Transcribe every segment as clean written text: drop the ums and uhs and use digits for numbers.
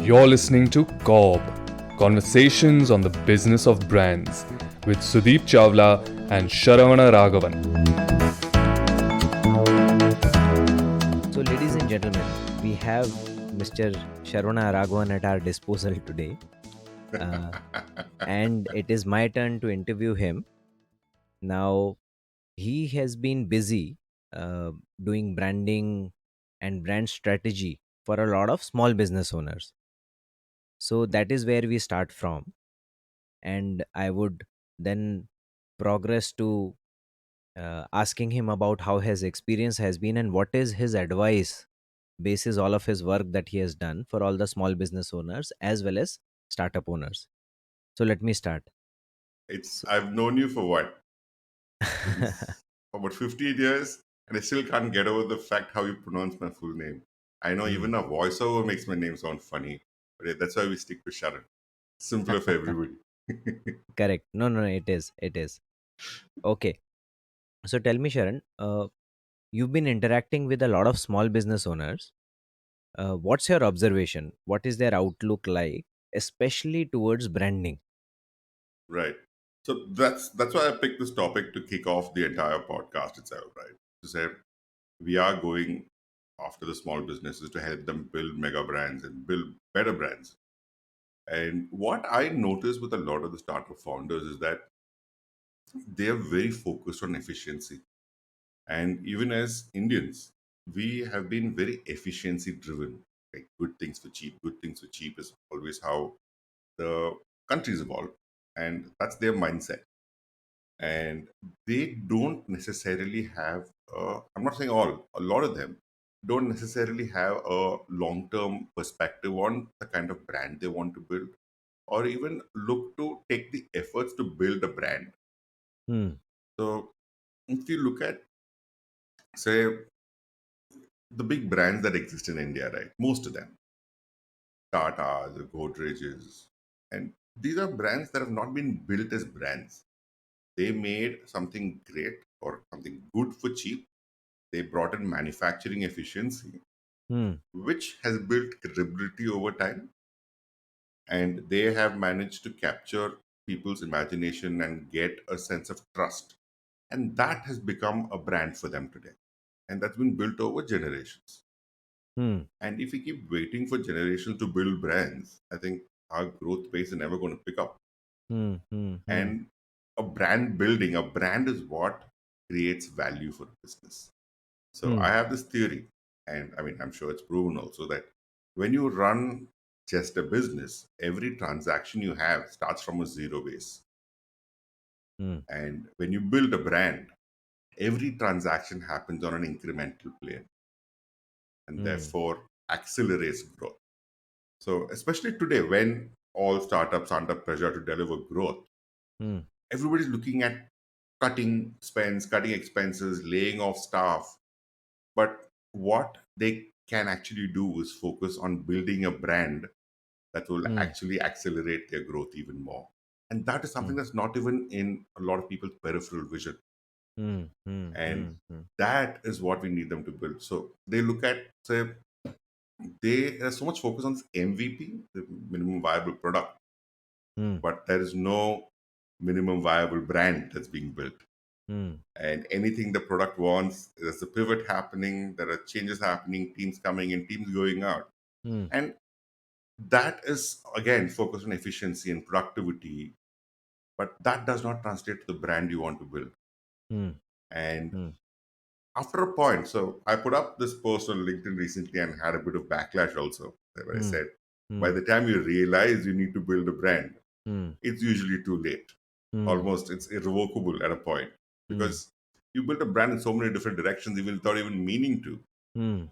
You're listening to CoBB, Conversations on the Business of Brands, with Sudeep Chawla and Sharan Raghavan. So, ladies and gentlemen, we have Mr. Sharona Raghavan at our disposal today. And it is my turn to interview him. Now, he has been busy doing branding and brand strategy for a lot of small business owners. So, that is where we start from. And I would then progress to asking him about how his experience has been and what is his advice basis all of his work that he has done for all the small business owners as well as startup owners. So let me start. So, I've known you for what? Maybe for about 15 years, and I still can't get over the fact how you pronounce my full name. I know Hmm. even a voiceover makes my name sound funny, but that's why we stick to Sharan. Simpler for everybody. Correct. No, it is. It is. Okay. So tell me, Sharan, you've been interacting with a lot of small business owners. What's your observation? What is their outlook like, especially towards branding? Right. So that's why I picked this topic to kick off the entire podcast itself, right? To say we are going after the small businesses to help them build mega brands and build better brands. And what I notice with a lot of the startup founders is that they are very focused on efficiency. And even as Indians, we have been very efficiency driven. Like good things for cheap is always how the countries evolve. And that's their mindset. And they don't necessarily have, I'm not saying all, a lot of them don't necessarily have a long term perspective on the kind of brand they want to build or even look to take the efforts to build a brand. Hmm. So if you look at, say, the big brands that exist in India, right? Most of them, Tatas, Godrej's, and these are brands that have not been built as brands. They made something great or something good for cheap. They brought in manufacturing efficiency, Hmm. which has built credibility over time, and they have managed to capture people's imagination and get a sense of trust. And that has become a brand for them today. And that's been built over generations. Hmm. And if we keep waiting for generations to build brands, I think our growth pace is never going to pick up. Hmm. Hmm. Hmm. And a brand is what creates value for a business. So Hmm. I have this theory, and I mean, I'm sure it's proven also that when you run just a business, every transaction you have starts from a zero base. Hmm. And when you build a brand, every transaction happens on an incremental plane and Hmm. therefore accelerates growth. So, especially today, when all startups are under pressure to deliver growth, Hmm. everybody's looking at cutting spends, cutting expenses, laying off staff. But what they can actually do is focus on building a brand that will Hmm. actually accelerate their growth even more. And that is something Hmm. that's not even in a lot of people's peripheral vision. Hmm. Hmm. And Hmm. Hmm. that is what we need them to build. So they look at, say, there's so much focus on this MVP, the minimum viable product, Hmm. but there is no minimum viable brand that's being built. Hmm. And anything the product wants, there's a pivot happening, there are changes happening, teams coming in, teams going out. Hmm. And that is, again, focused on efficiency and productivity, but that does not translate to the brand you want to build. Hmm. And Hmm. after a point, so I put up this post on LinkedIn recently and had a bit of backlash also, where I Hmm. said, by Hmm. the time you realize you need to build a brand, Hmm. it's usually too late. Hmm. Almost it's irrevocable at a point Hmm. because you built a brand in so many different directions, even without even meaning to. Hmm.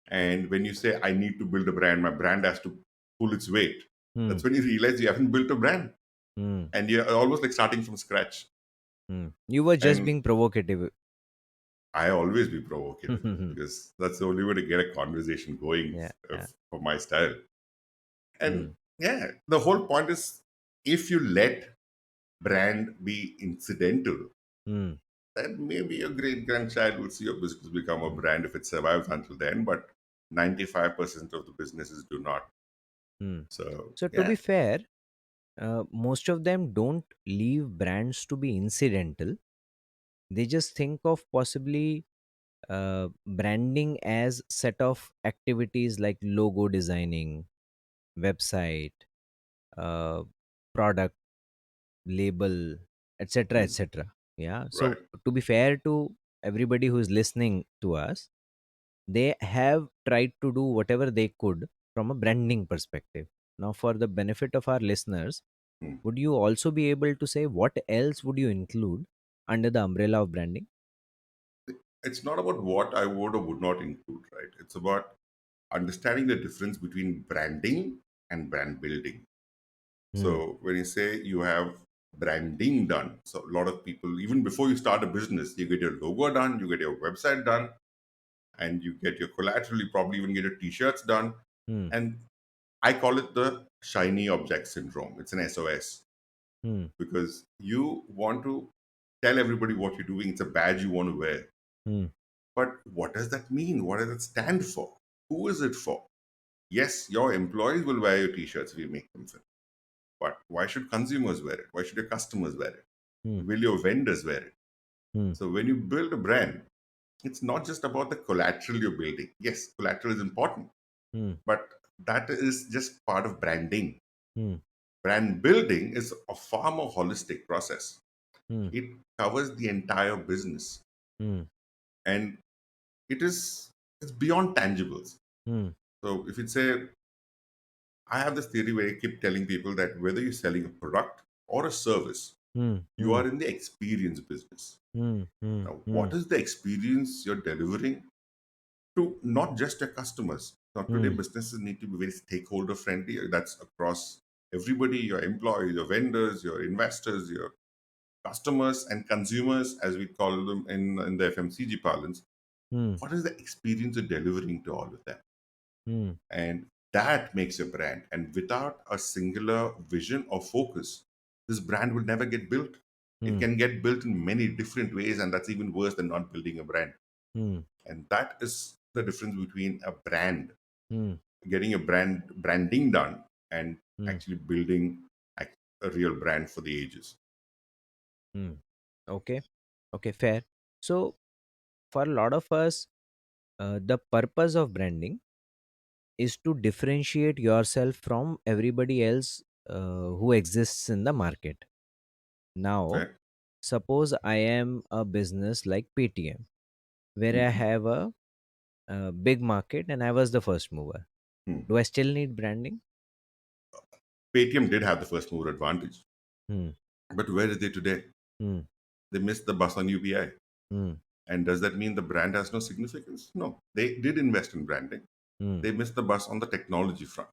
And when you say, I need to build a brand, my brand has to pull its weight, Hmm. that's when you realize you haven't built a brand Hmm. and you're almost like starting from scratch. Hmm. You were just And being provocative. I always be provocative Yeah. because that's the only way to get a conversation going Yeah. for my style. And Hmm. yeah, the whole point is if you let brand be incidental, Hmm. then maybe your great grandchild will see your business become a Hmm. brand if it survives until then. But 95% of the businesses do not. Hmm. So So to yeah. be fair, most of them don't leave brands to be incidental. They just think of possibly branding as set of activities like logo designing, website, uh, product label, etc., Hmm. etc. Yeah. Right. So to be fair to everybody who is listening to us, they have tried to do whatever they could from a branding perspective. Now, for the benefit of our listeners, Hmm. would you also be able to say what else would you include under the umbrella of branding? It's not about what I would or would not include, right? It's about understanding the difference between branding and brand building. Hmm. So when you say you have branding done, so a lot of people, even before you start a business, you get your logo done, you get your website done, and you get your collateral, you probably even get your t-shirts done. Hmm. And I call it the shiny object syndrome. It's an SOS Hmm. because you want to tell everybody what you're doing. It's a badge you want to wear. Hmm. But what does that mean? What does it stand for? Who is it for? Yes, your employees will wear your t-shirts if you make them fit. But why should consumers wear it? Why should your customers wear it? Hmm. Will your vendors wear it? Hmm. So when you build a brand, it's not just about the collateral you're building. Yes, collateral is important, Hmm. but that is just part of branding. Hmm. Brand building is a far more holistic process. Hmm. It covers the entire business, Hmm. and it's beyond tangibles. Hmm. So if you say, I have this theory where I keep telling people that whether you're selling a product or a service, Hmm. you Hmm. are in the experience business. Hmm. Hmm. Now, Hmm. what is the experience you're delivering to not just your customers? Now, today Hmm. businesses need to be very stakeholder friendly. That's across everybody, your employees, your vendors, your investors, your customers and consumers, as we call them in the FMCG parlance. Hmm. What is the experience you're delivering to all of them? Hmm. And that makes a brand. And without a singular vision or focus, this brand will never get built. It Hmm. can get built in many different ways, and that's even worse than not building a brand. Hmm. And that is the difference between a brand, Hmm. getting a branding done, and Hmm. actually building a real brand for the ages. Hmm. Okay. Okay. Fair. So for a lot of us, the purpose of branding is to differentiate yourself from everybody else who exists in the market. Now, Right? suppose I am a business like Paytm, where I Mhm. have a big market and I was the first mover. Hmm. Do I still need branding? Paytm did have the first mover advantage, Hmm. but where is they today? Hmm. They missed the bus on UPI. Hmm. And does that mean the brand has no significance? No, they did invest in branding. Hmm. They missed the bus on the technology front.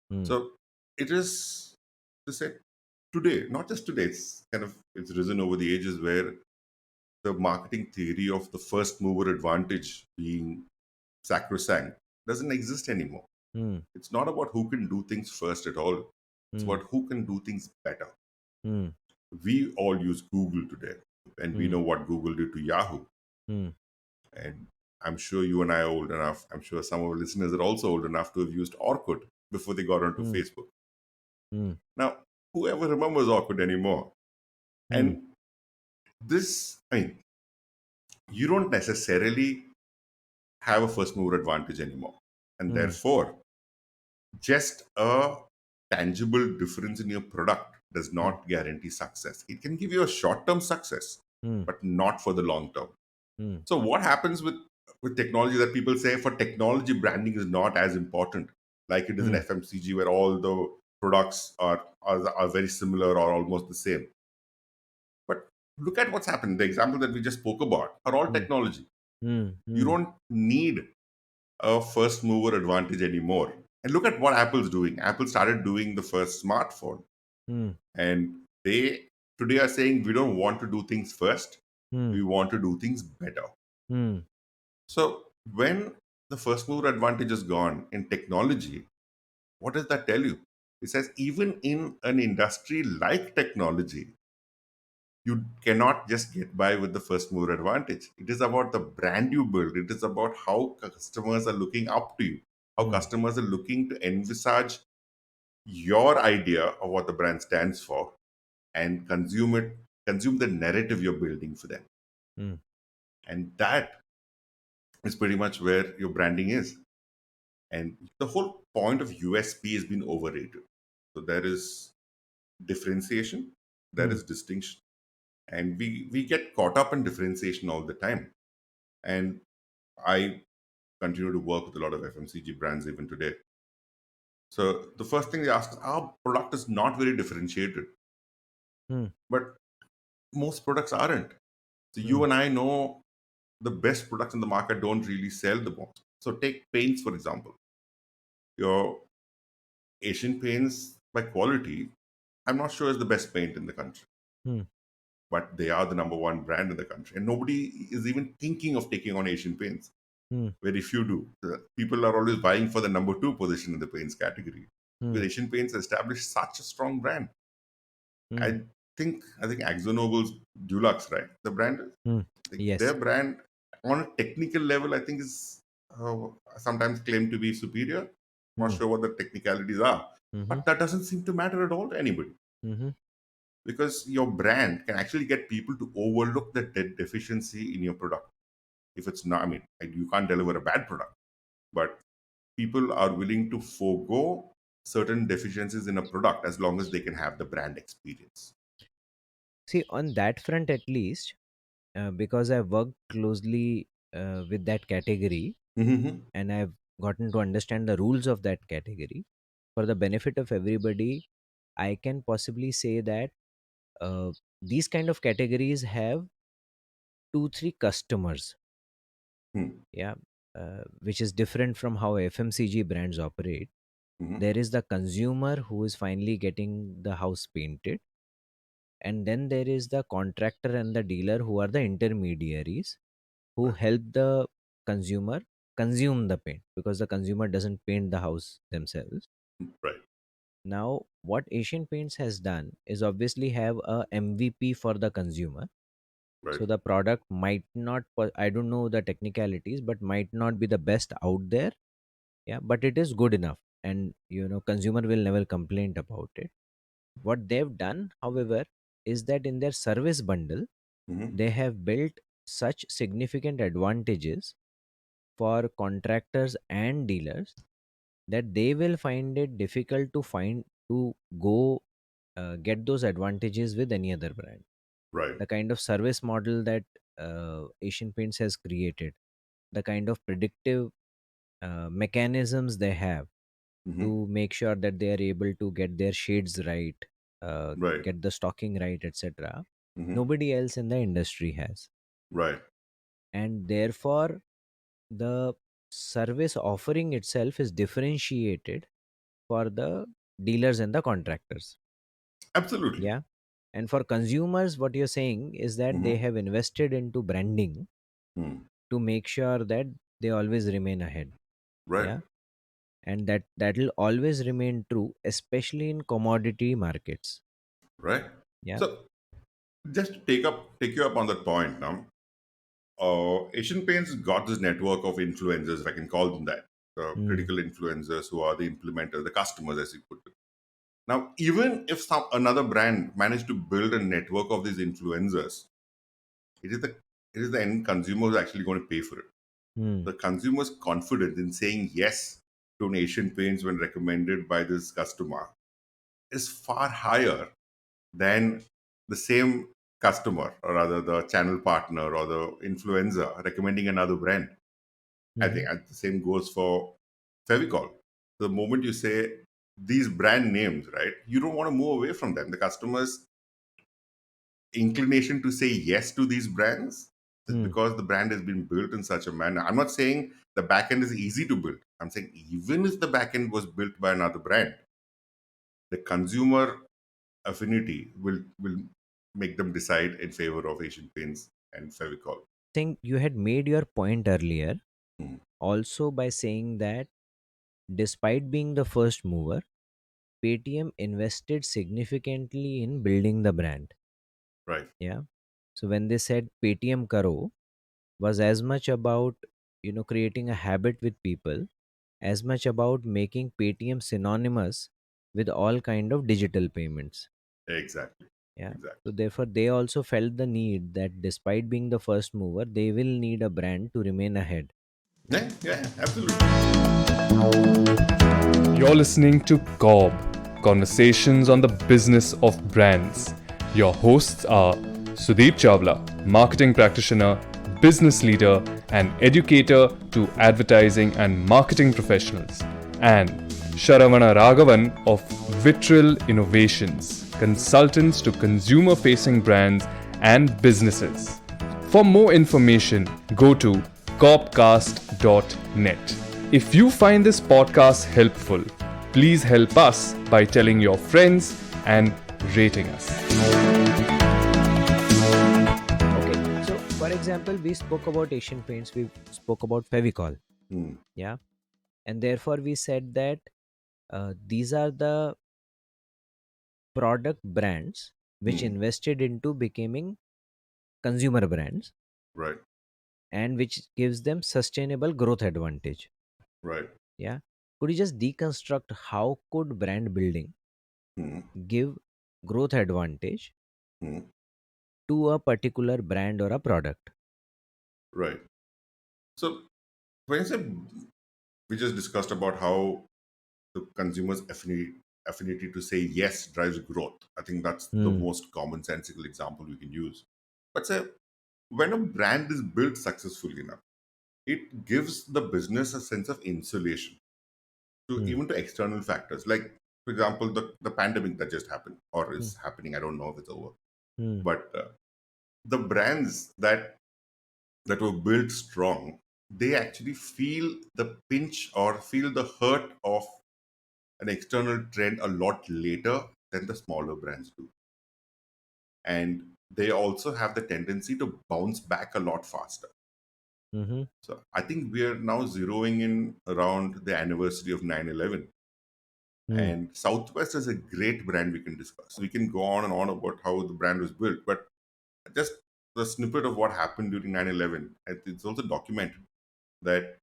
Hmm. So it is to say today, not just today, it's risen over the ages where the marketing theory of the first mover advantage being sacrosanct doesn't exist anymore. Hmm. It's not about who can do things first at all. It's Hmm. about who can do things better. Hmm. We all use Google today, and we Hmm. know what Google did to Yahoo. Hmm. And I'm sure you and I are old enough. I'm sure some of our listeners are also old enough to have used Orkut before they got onto Hmm. Facebook. Hmm. Now, whoever remembers Orkut anymore? Hmm. And I mean, you don't necessarily have a first mover advantage anymore. And Hmm. therefore, just a tangible difference in your product does Hmm. not guarantee success. It can give you a short term success, Hmm. but not for the long term. Hmm. So what happens with technology that people say for technology branding is not as important, like it is in Hmm. FMCG where all the products are very similar or almost the same. But look at what's happened. The example that we just spoke about are all Hmm. technology. Hmm. You Hmm. don't need a first mover advantage anymore. And look at what Apple's doing. Apple started doing the first smartphone, Hmm. and they today are saying we don't want to do things first. Hmm. We want to do things better. Hmm. So when the first mover advantage is gone in technology, what does that tell you? It says even in an industry like technology, you cannot just get by with the first mover advantage. It is about the brand you build. It is about how customers are looking up to you, how Hmm. customers are looking to envisage your idea of what the brand stands for and consume the narrative you're building for them. Mm. And that is pretty much where your branding is. And the whole point of USP has been overrated. So there is differentiation, there Mm. is distinction. And we get caught up in differentiation all the time. And I continue to work with a lot of FMCG brands even today. So the first thing they ask is, our product is not very differentiated. Mm. But most products aren't. So you Mm. and I know the best products in the market don't really sell the most. So take paints, for example. Your Asian paints by quality, I'm not sure is the best paint in the country, Mm. but they are the number one brand in the country. And nobody is even thinking of taking on Asian paints. Mm. Very few do. People are always vying for the number two position in the paints category. Because Mm. Asian Paints established such a strong brand. Mm. I think AkzoNobel's Dulux, right? The brand, Mm. their Yes. brand on a technical level, I think is sometimes claimed to be superior. Not Mm. sure what the technicalities are, Mm-hmm. but that doesn't seem to matter at all to anybody Mm-hmm. because your brand can actually get people to overlook the deficiency in your product. If it's not, I mean, you can't deliver a bad product, but people are willing to forego certain deficiencies in a product as long as they can have the brand experience. See, on that front, at least, because I've worked closely with that category, Mm-hmm. and I've gotten to understand the rules of that category, for the benefit of everybody, I can possibly say that uh, these kind of categories have two, three customers. Yeah. Which is different from how FMCG brands operate. Mm-hmm. There is the consumer who is finally getting the house painted, and then there is the contractor and the dealer who are the intermediaries who Right. help the consumer consume the paint, because the consumer doesn't paint the house themselves. Right. Now what Asian Paints has done is obviously have a MVP for the consumer. Right. So the product might not I don't know the technicalities, but might not be the best out there. Yeah, but it is good enough, and consumer will never complain about it. What they've done, however, is that in their service bundle Mm-hmm. they have built such significant advantages for contractors and dealers that they will find it difficult to go get those advantages with any other brand. Right. The kind of service model that Asian Paints has created, the kind of predictive mechanisms they have Mm-hmm. to make sure that they are able to get their shades right, Right. get the stocking right, etc. Mm-hmm. Nobody else in the industry has. Right. And therefore, the service offering itself is differentiated for the dealers and the contractors. Absolutely. Yeah. And for consumers, what you're saying is that they Mm-hmm. have invested into branding Mm. to make sure that they always remain ahead. Right. Yeah. And that will always remain true, especially in commodity markets. Right. Yeah. So just to take you up on that point now. Asian Paints got this network of influencers, if I can call them that, Mm. critical influencers who are the implementers, the customers, as you put it. Now, even if another brand managed to build a network of these influencers, it is the it is the end consumer who's actually going to pay for it. Mm. The consumer's confidence in saying yes to an Asian Paints when recommended by this customer is far higher than the same customer, or rather the channel partner or the influencer recommending another brand. I Hmm. think the same goes for Fevicol. The moment you say these brand names, right, you don't want to move away from them. The customer's inclination to say yes to these brands is Mm. because the brand has been built in such a manner. I'm not saying the backend is easy to build. I'm saying even if the backend was built by another brand, the consumer affinity will make them decide in favor of Asian Paints and Fevicol. Think you had made your point earlier Mm. also by saying that despite being the first mover, Paytm invested significantly in building the brand. Right. Yeah. So when they said Paytm Karo was as much about creating a habit with people, as much about making Paytm synonymous with all kind of digital payments. Exactly. Yeah. Exactly. So therefore, they also felt the need that despite being the first mover, they will need a brand to remain ahead. Yeah, yeah, absolutely. You're listening to CoBB, Conversations on the Business of Brands. Your hosts are Sudeep Chawla, marketing practitioner, business leader, and educator to advertising and marketing professionals, and Sharavana Raghavan of Vitril Innovations, consultants to consumer facing brands and businesses. For more information, go to copcast.net. If you find this podcast helpful, please help us by telling your friends and rating us. Okay. So, for example, we spoke about Asian Paints, we spoke about Fevicol. Hmm. Yeah. And therefore, we said that these are the product brands which Hmm. invested into becoming consumer brands Right. and which gives them sustainable growth advantage. Right. Yeah. Could you just deconstruct how could brand building Hmm. give growth advantage Hmm. to a particular brand or a product? Right. So when I said we just discussed about how the consumer's affinity to say yes drives growth. I think that's the Hmm. most commonsensical example we can use. But say when a brand is built successfully enough, it gives the business a sense of insulation to Hmm. even to external factors. Like, for example, the pandemic that just happened or Hmm. is happening. I don't know if it's over. Hmm. But the brands that were built strong, they actually feel the pinch or feel the hurt of an external trend a lot later than the smaller brands do. And they also have the tendency to bounce back a lot faster. Mm-hmm. So I think we are now zeroing in around the anniversary of 9/11. Hmm. And Southwest is a great brand we can discuss. We can go on and on about how the brand was built, but just the snippet of what happened during 9/11, it's also documented that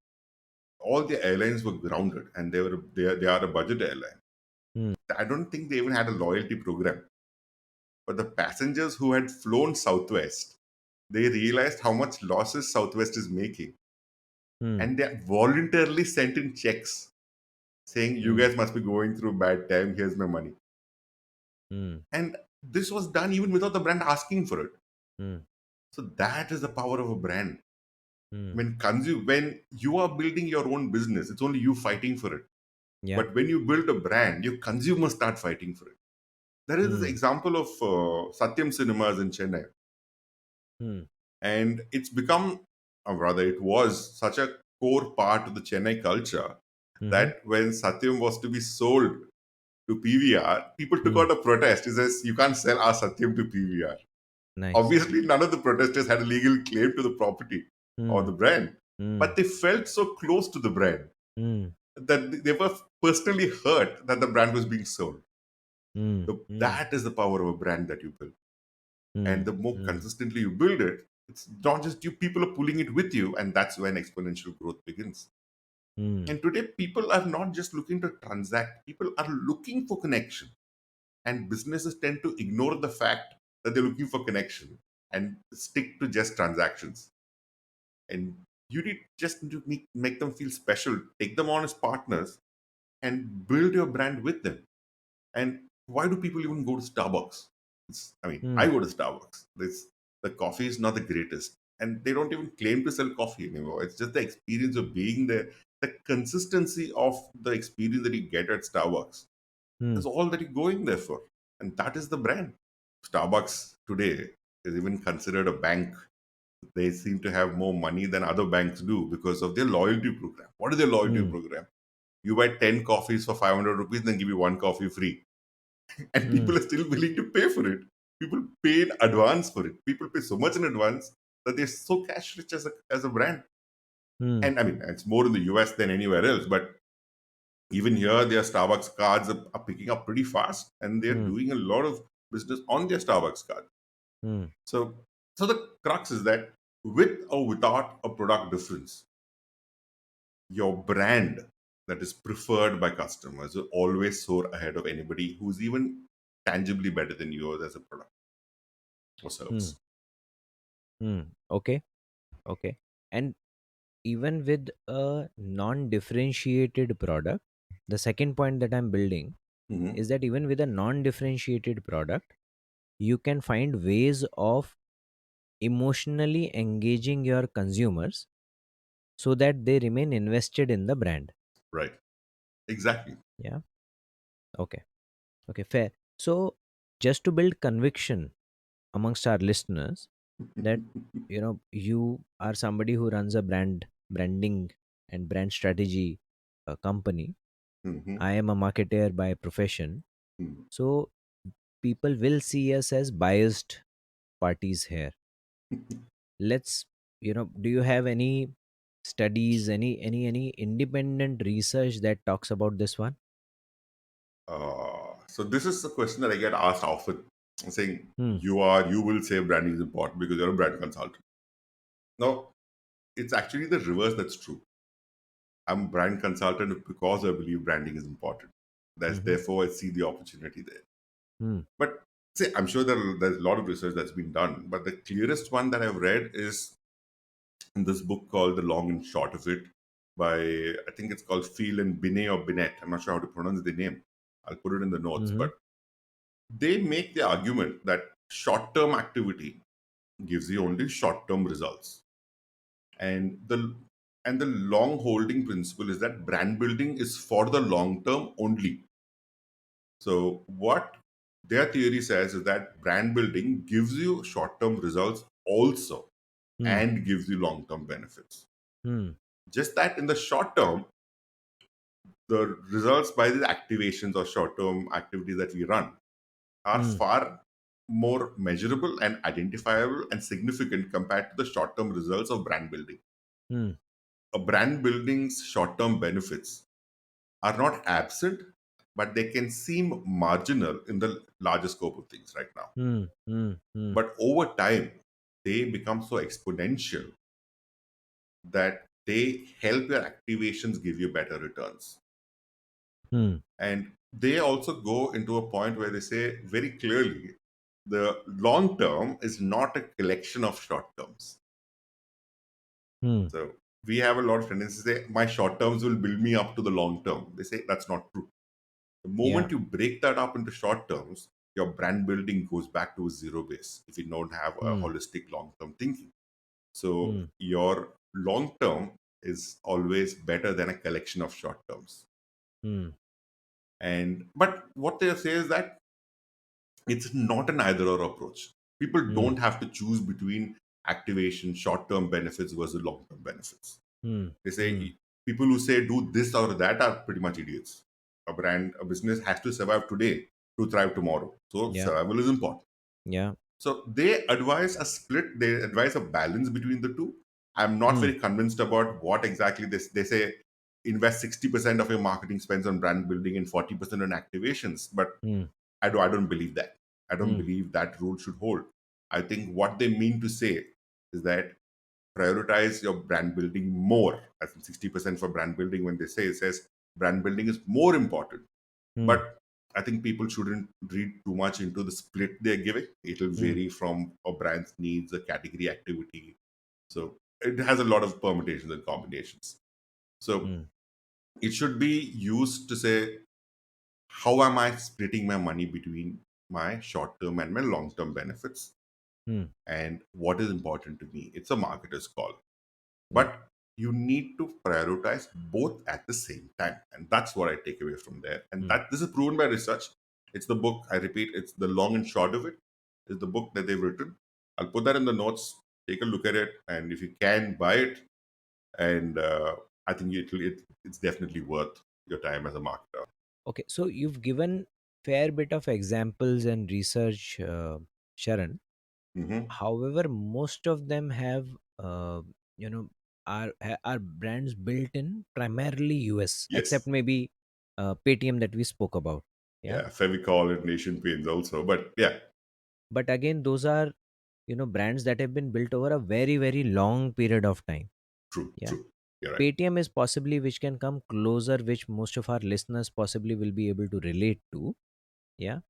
all the airlines were grounded and they are a budget airline. Hmm. I don't think they even had a loyalty program. But the passengers who had flown Southwest, they realized how much losses Southwest is making. Hmm. And they voluntarily sent in checks saying, you Hmm. guys must be going through a bad time, here's my money. Hmm. And this was done even without the brand asking for it. Hmm. So that is the power of a brand. Hmm. When you are building your own business, it's only you fighting for it. Yeah. But when you build a brand, your consumers start fighting for it. There is this Hmm. example of Satyam Cinemas in Chennai. Hmm. And it's become, or rather it was such a core part of the Chennai culture Mm-hmm. that when Satyam was to be sold to PVR, people took Hmm. out a protest. It says, you can't sell our Satyam to PVR. Nice. Obviously, none of the protesters had a legal claim to the property or Hmm. the brand, Hmm. but they felt so close to the brand Hmm. that they were personally hurt that the brand was being sold. Hmm. So Hmm. that is the power of a brand that you build. And Hmm. the more Hmm. consistently you build it, it's not just you, people are pulling it with you, and that's when exponential growth begins. Hmm. And today, people are not just looking to transact, people are looking for connection. And businesses tend to ignore the fact that they're looking for connection and stick to just transactions. And you need just to make them feel special, take them on as partners, and build your brand with them. And why do people even go to Starbucks? I Hmm. go to Starbucks. The coffee is not the greatest. And they don't even claim to sell coffee anymore. It's just the experience of being there. The consistency of the experience that you get at Starbucks Hmm. is all that you're going there for. And that is the brand. Starbucks today is even considered a bank. They seem to have more money than other banks do because of their loyalty program. What is their loyalty Hmm. program? You buy 10 coffees for 500 rupees, then give you one coffee free, and Hmm. people are still willing to pay for it. People pay in advance for it. People pay so much in advance that they're so cash rich as a brand. Hmm. And I mean, it's more in the US than anywhere else, but even here, their Starbucks cards are picking up pretty fast, and they're Hmm. doing a lot of business on their Starbucks card. Hmm. So, so the crux is that with or without a product difference, your brand that is preferred by customers will always soar ahead of anybody who's even tangibly better than yours as a product or Hmm. service. Okay. Okay. And even with a non-differentiated product, the second point that I'm building Mhm. is that even with a non-differentiated product, you can find ways of emotionally engaging your consumers so that they remain invested in the brand. Right. Exactly. Yeah. Okay. Okay. Fair. So, just to build conviction amongst our listeners that you are somebody who runs a branding and brand strategy company. Mhm. I am a marketer by profession. Mhm. So people will see us as biased parties here. Let's, do you have any studies, any independent research that talks about this one? So this is a question that I get asked often, saying Hmm. you will say branding is important because you're a brand consultant. Now, it's actually the reverse that's true. I'm a brand consultant because I believe branding is important. That's Mm-hmm. therefore I see the opportunity there. Hmm. But see, I'm sure there's a lot of research that's been done, but the clearest one that I've read is in this book called The Long and Short of It by, I think it's called Phil and Binet or Binet. I'm not sure how to pronounce the name. I'll put it in the notes. Mm-hmm. But they make the argument that short term activity gives you only short term results. And the long holding principle is that brand building is for the long term only. So what their theory says is that brand building gives you short term results also Hmm. and gives you long term benefits. Hmm. Just that in the short term, the results by the activations or short term activities that we run are Hmm. far more measurable and identifiable and significant compared to the short term results of brand building. Hmm. A brand building's short term benefits are not absent, but they can seem marginal in the larger scope of things right now. Hmm. Hmm. Hmm. But over time, they become so exponential that they help your activations give you better returns. Hmm. And they also go into a point where they say very clearly the long term is not a collection of short terms. Hmm. So we have a lot of tendencies to say, my short terms will build me up to the long term. They say that's not true. The Yeah. moment you break that up into short terms, your brand building goes back to a zero base if you don't have a Hmm. holistic long term thinking. So Hmm. your long term is always better than a collection of short terms. Hmm. And but what they say is that it's not an either or approach. People Hmm. don't have to choose between activation, short term benefits versus long term benefits. Hmm. They Hmm. say people who say do this or that are pretty much idiots. A business has to survive today to thrive tomorrow. So Yeah. survival is important. Yeah. So they advise a split, they advise a balance between the two. I'm not Hmm. very convinced about what exactly this they say invest 60% of your marketing spends on brand building and 40% on activations. But Hmm. I don't believe that. I don't Hmm. believe that rule should hold. I think what they mean to say is that prioritize your brand building more, as in 60% for brand building. When they say it says brand building is more important, Hmm. but I think people shouldn't read too much into the split they're giving. It will Hmm. vary from a brand's needs, a category activity. So it has a lot of permutations and combinations. So Hmm. it should be used to say, how am I splitting my money between my short term and my long term benefits? Hmm. And what is important to me? It's a marketer's call. Yeah. But you need to prioritize both at the same time. And that's what I take away from there. And Hmm. that this is proven by research. It's the book, I repeat, it's the long and short of it. Is the book that they've written. I'll put that in the notes. Take a look at it. And if you can buy it, and I think it's definitely worth your time as a marketer. Okay. So you've given fair bit of examples and research, Sharan. Hmm. However, most of them have, you know, are brands built in primarily US, except Yes. maybe Paytm that we spoke about. Yeah. Yeah. Fevicol and Nation Paints also. But yeah, But again, those are, brands that have been built over a very, very long period of time. true, Yeah. true. You're right. Paytm is possibly which can come closer, which most of our listeners possibly will be able to relate to. Yeah.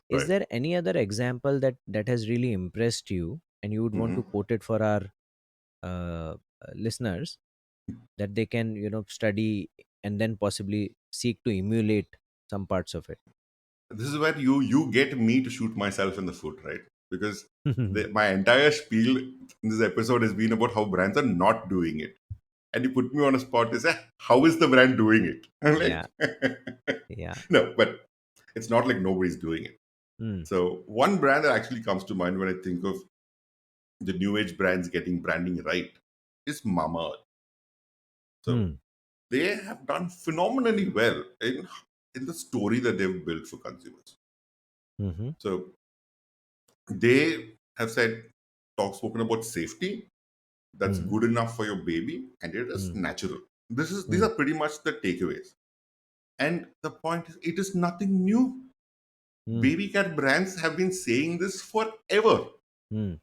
Is Right. there any other example that has really impressed you and you would want Hmm. to quote it for our listeners, that they can study and then possibly seek to emulate some parts of it? This is where you get me to shoot myself in the foot, right? Because my entire spiel in this episode has been about how brands are not doing it, and you put me on a spot to say, how is the brand doing it? I'm Yeah. like, Yeah. no, but it's not like nobody's doing it. Hmm. So one brand that actually comes to mind when I think of the new age brands getting branding right is Mamaearth. So Hmm. they have done phenomenally well in the story that they've built for consumers. Mm-hmm. So they have spoken about safety that's Hmm. good enough for your baby, and it is Hmm. natural. These Hmm. are pretty much the takeaways. And the point is, it is nothing new. Hmm. Baby cat brands have been saying this forever. Hmm.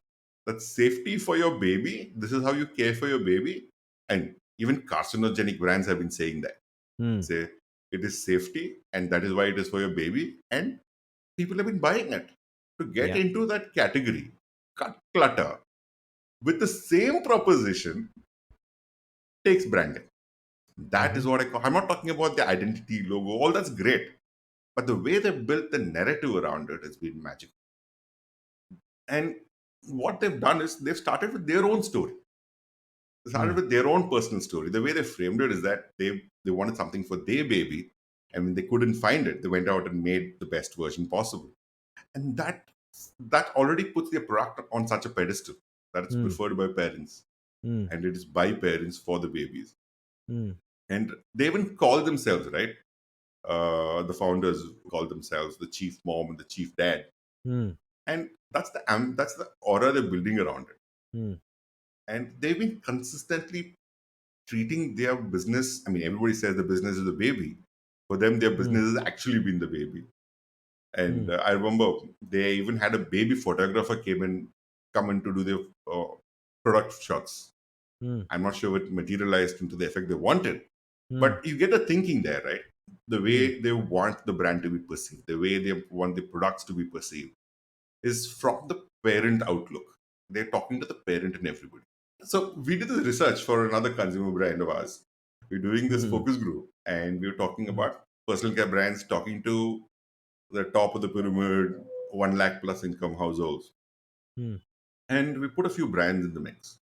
That safety for your baby, this is how you care for your baby. And even carcinogenic brands have been saying that. Hmm. Say it is safety, and that is why it is for your baby. And people have been buying it. To get Yeah. into that category, cut clutter with the same proposition takes branding. That Mm-hmm. is what I call. I'm not talking about the identity logo, all that's great. But the way they built the narrative around it has been magical. And what they've done is they've started with their own story. They Hmm. started with their own personal story. The way they framed it is that they wanted something for their baby, and when they couldn't find it, they went out and made the best version possible. And that already puts their product on such a pedestal that it's Hmm. preferred by parents, Hmm. and it is by parents for the babies. Hmm. And they even call themselves, right? The founders call themselves the chief mom and the chief dad, Hmm. and that's the aura they're building around it. Hmm. And they've been consistently treating their business. I mean, everybody says the business is the baby. For them, their Hmm. business has actually been the baby. Hmm. And I remember they even had a baby photographer come in to do their product shots. Hmm. I'm not sure if it materialized into the effect they wanted, Hmm. but you get a thinking there, right? The Hmm. way they want the brand to be perceived, the way they want the products to be perceived is from the parent outlook. They're talking to the parent and everybody. So we did this research for another consumer brand of ours. We're doing this Hmm. focus group, and we're talking Hmm. about personal care brands talking to the top of the pyramid, 1 lakh plus income households. Hmm. And we put a few brands in the mix.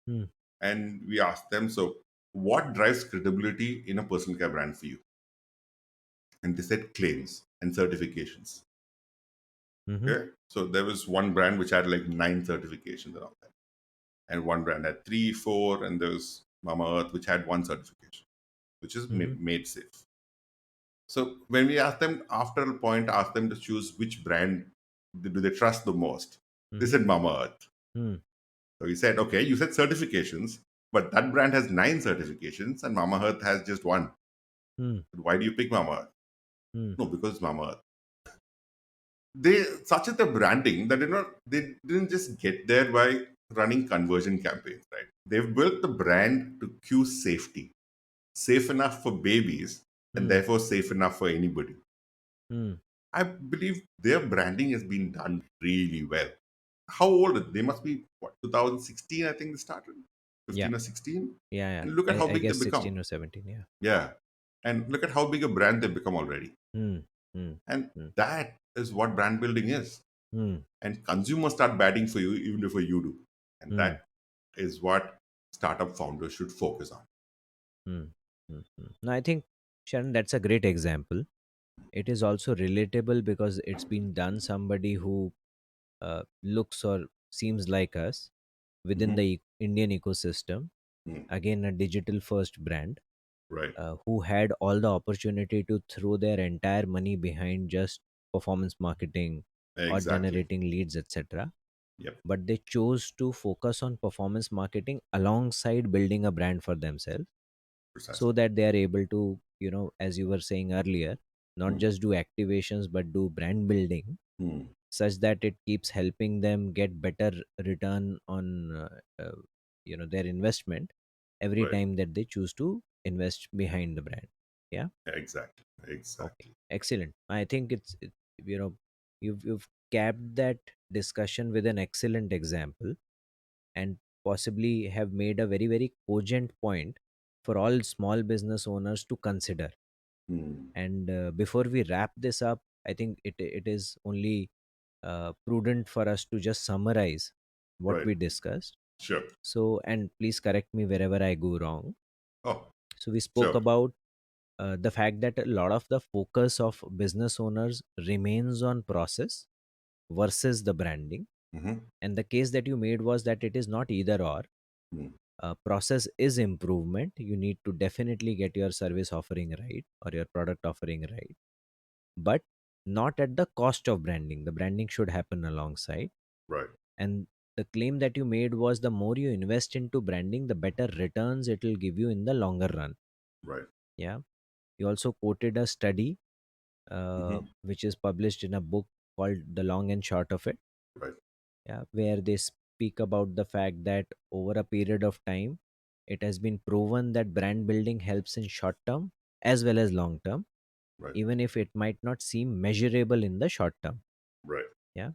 Hmm. And we asked them, so what drives credibility in a personal care brand for you? And they said claims and certifications. Mhm. Okay. So there was one brand which had like 9 certifications around that. And one brand had three, four, and there was Mamaearth, which had one certification, which is Mhm. made safe. So when we asked them after a point, asked them to choose which brand do they trust the most, they Mhm. said Mamaearth. Hmm. So he said, okay, you said certifications, but that brand has 9 certifications and Mamaearth has just one. Hmm. Why do you pick Mamaearth? Hmm. No, because Mamaearth. They such is the branding that they didn't just get there by running conversion campaigns, right? They've built the brand to cue safety, safe enough for babies, and Hmm. therefore safe enough for anybody. Hmm. I believe their branding has been done really well. How old are they? They must be what 2016, I think they started, Yeah. 15 or 16. Yeah. Yeah. And look at how I big they guess become. 16 or 17. Yeah. Yeah. And look at how big a brand they've become already. Hmm. Hmm. And Hmm. that is what brand building is. Hmm. And consumers start batting for you even before you do. And Hmm. that is what startup founders should focus on. Hmm. Hmm. Hmm. No, I think, Sharon, that's a great example. It is also relatable because it's been done somebody who looks or seems like us within the Hmm. Indian ecosystem. Hmm. Again, a digital first brand Right. who had all the opportunity to throw their entire money behind just performance marketing or Exactly. generating leads, etc. Yep. But they chose to focus on performance marketing alongside building a brand for themselves, so Precisely. that they are able to, as you were saying earlier, not Hmm. just do activations but do brand building, Hmm. such that it keeps helping them get better return on their investment, every Right. time that they choose to invest behind the brand. Yeah. Exactly. Okay. Exactly. Excellent. I think you know you've capped that discussion with an excellent example, and possibly have made a very cogent point for all small business owners to consider. Hmm. And before we wrap this up, I think it is only prudent for us to just summarize what Right. we discussed. Sure. So, and please correct me wherever I go wrong. Oh, So, we spoke sure. about the fact that a lot of the focus of business owners remains on process versus the branding. Mm-hmm. And the case that you made was that it is not either or. Hmm. Process is improvement. You need to definitely get your service offering right or your product offering right, but not at the cost of branding. The branding should happen alongside. Right. And the claim that you made was the more you invest into branding, the better returns it will give you in the longer run. Right. Yeah. You also quoted a study Mm-hmm. which is published in a book called The Long and Short of It. Right. Yeah, where they speak about the fact that over a period of time, it has been proven that brand building helps in short term as well as long term, Right. even if it might not seem measurable in the short term. Right. Yeah.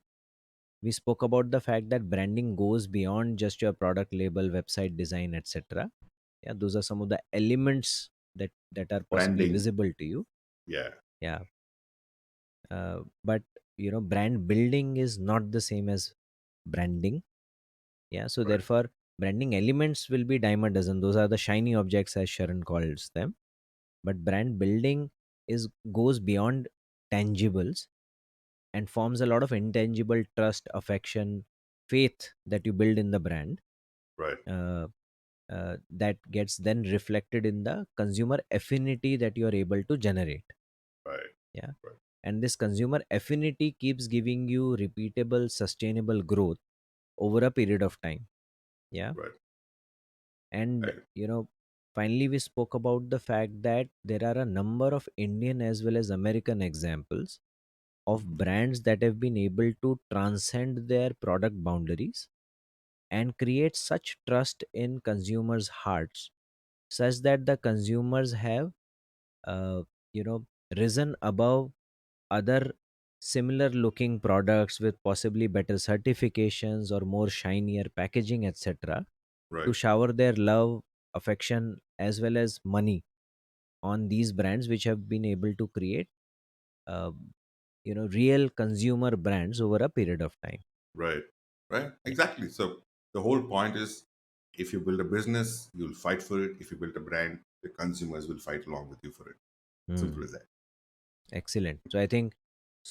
We spoke about the fact that branding goes beyond just your product label, website design, etc. Yeah, those are some of the elements that are possibly Branding. visible to you. Yeah. Yeah. But brand building is not the same as branding. Yeah, so Right. therefore, branding elements will be dime a dozen. Those are the shiny objects, as Sharan calls them. But brand building is goes beyond tangibles and forms a lot of intangible trust, affection, faith that you build in the brand. Right. Uh, that gets then reflected in the consumer affinity that you are able to generate. Right. Yeah, Right. and this consumer affinity keeps giving you repeatable, sustainable growth over a period of time. Yeah. Right. And Right. finally we spoke about the fact that there are a number of Indian as well as American examples of Mm-hmm. brands that have been able to transcend their product boundaries and create such trust in consumers' hearts, such that the consumers have uh, you know risen above other similar looking products with possibly better certifications or more shinier packaging, etc., to Right. shower their love, affection, as well as money on these brands, which have been able to create, uh, real consumer brands over a period of time. Right. Right. Yeah. Exactly. So the whole point is, if you build a business, you'll fight for it. If you build a brand, the consumers will fight along with you for it. Simple Hmm. as that. Excellent. So I think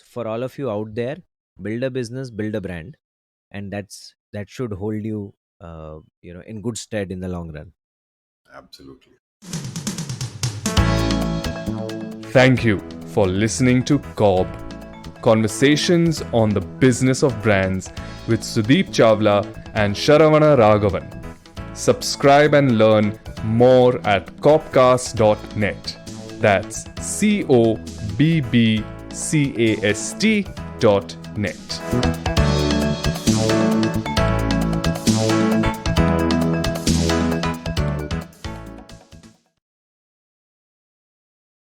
for all of you out there, build a business, build a brand, and that should hold you, in good stead in the long run. Absolutely. Thank you for listening to CoBB, Conversations on the Business of Brands with Sudeep Chawla and Sharavana Raghavan. Subscribe and learn more at cobcast.net. That's COBBCAST.net.